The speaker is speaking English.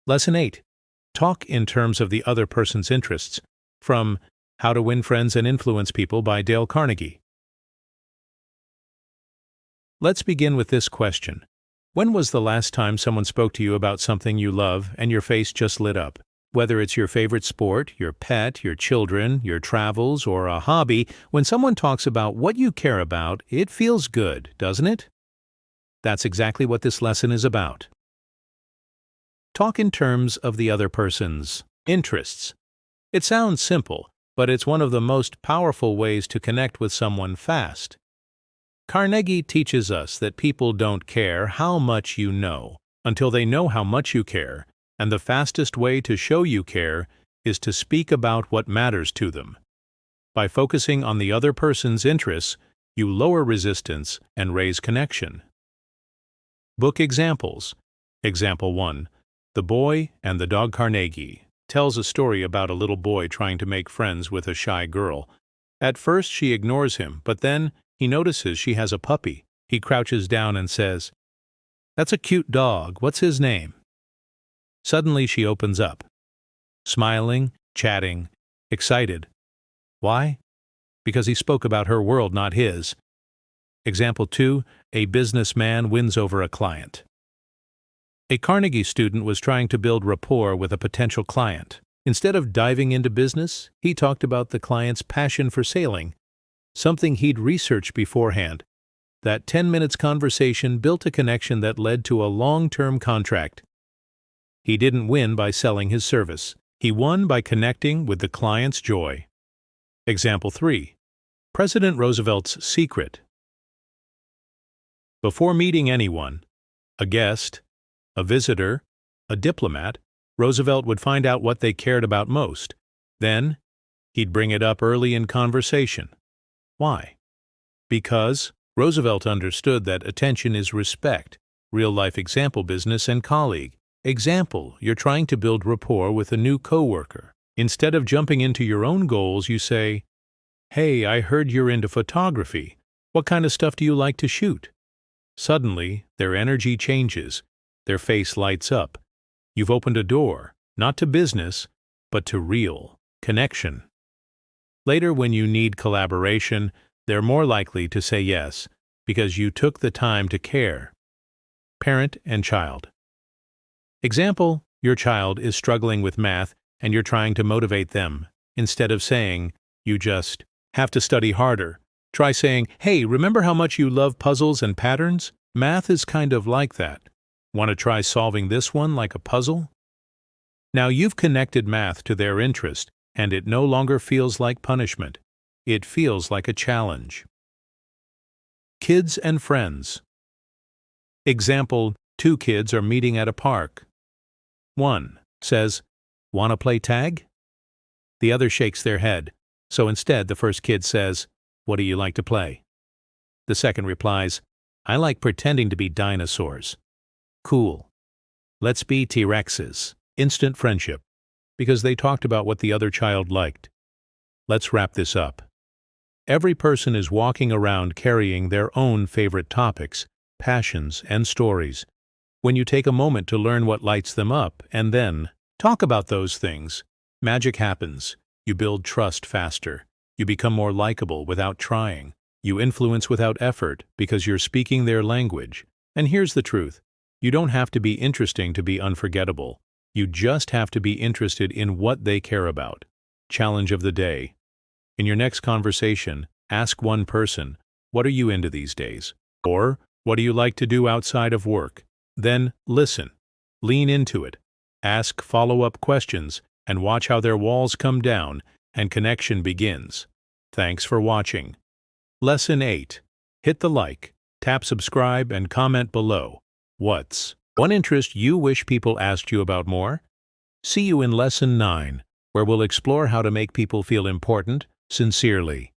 Lesson 8. Talk in terms of the other person's interests. From How to Win Friends and Influence People by Dale Carnegie. Let's begin with this question. When was the last time someone spoke to you about something you love and your face just lit up? Whether it's your favorite sport, your pet, your children, your travels, or a hobby, when someone talks about what you care about, it feels good, doesn't it? That's exactly what this lesson is about. Talk in terms of the other person's interests. It sounds simple, but it's one of the most powerful ways to connect with someone fast. Carnegie teaches us that people don't care how much you know until they know how much you care, and the fastest way to show you care is to speak about what matters to them. By focusing on the other person's interests, you lower resistance and raise connection. Book examples. Example 1. The Boy and the Dog. Carnegie tells a story about a little boy trying to make friends with a shy girl. At first she ignores him, but then he notices she has a puppy. He crouches down and says, "That's a cute dog. What's his name?" Suddenly she opens up, smiling, chatting, excited. Why? Because he spoke about her world, not his. Example 2. A businessman wins over a client. A Carnegie student was trying to build rapport with a potential client. Instead of diving into business, he talked about the client's passion for sailing, something he'd researched beforehand. That 10 minutes conversation built a connection that led to a long-term contract. He didn't win by selling his service. He won by connecting with the client's joy. Example 3. President Roosevelt's secret. Before meeting anyone, a guest, a visitor, a diplomat, Roosevelt would find out what they cared about most. Then, he'd bring it up early in conversation. Why? Because Roosevelt understood that attention is respect. Real-life example: business and colleague. Example: you're trying to build rapport with a new coworker. Instead of jumping into your own goals, you say, "Hey, I heard you're into photography. What kind of stuff do you like to shoot?" Suddenly, their energy changes. Their face lights up. You've opened a door, not to business, but to real connection. Later, when you need collaboration, they're more likely to say yes, because you took the time to care. Parent and child. Example: your child is struggling with math and you're trying to motivate them. Instead of saying, "You just have to study harder," try saying, "Hey, remember how much you love puzzles and patterns? Math is kind of like that. Want to try solving this one like a puzzle?" Now you've connected math to their interest, and it no longer feels like punishment. It feels like a challenge. Kids and friends. Example: two kids are meeting at a park. One says, "Want to play tag?" The other shakes their head. So instead, the first kid says, "What do you like to play?" The second replies, "I like pretending to be dinosaurs." Cool. Let's be T-Rexes. Instant friendship. Because they talked about what the other child liked. Let's wrap this up. Every person is walking around carrying their own favorite topics, passions, and stories. When you take a moment to learn what lights them up and then talk about those things, magic happens. You build trust faster. You become more likable without trying. You influence without effort because you're speaking their language. And here's the truth. You don't have to be interesting to be unforgettable. You just have to be interested in what they care about. Challenge of the day. In your next conversation, ask one person, "What are you into these days?" Or, "What do you like to do outside of work?" Then listen. Lean into it. Ask follow-up questions and watch how their walls come down and connection begins. Thanks for watching. Lesson 8. Hit the like, tap subscribe, and comment below. What's one interest you wish people asked you about more? See you in Lesson 9, where we'll explore how to make people feel important sincerely.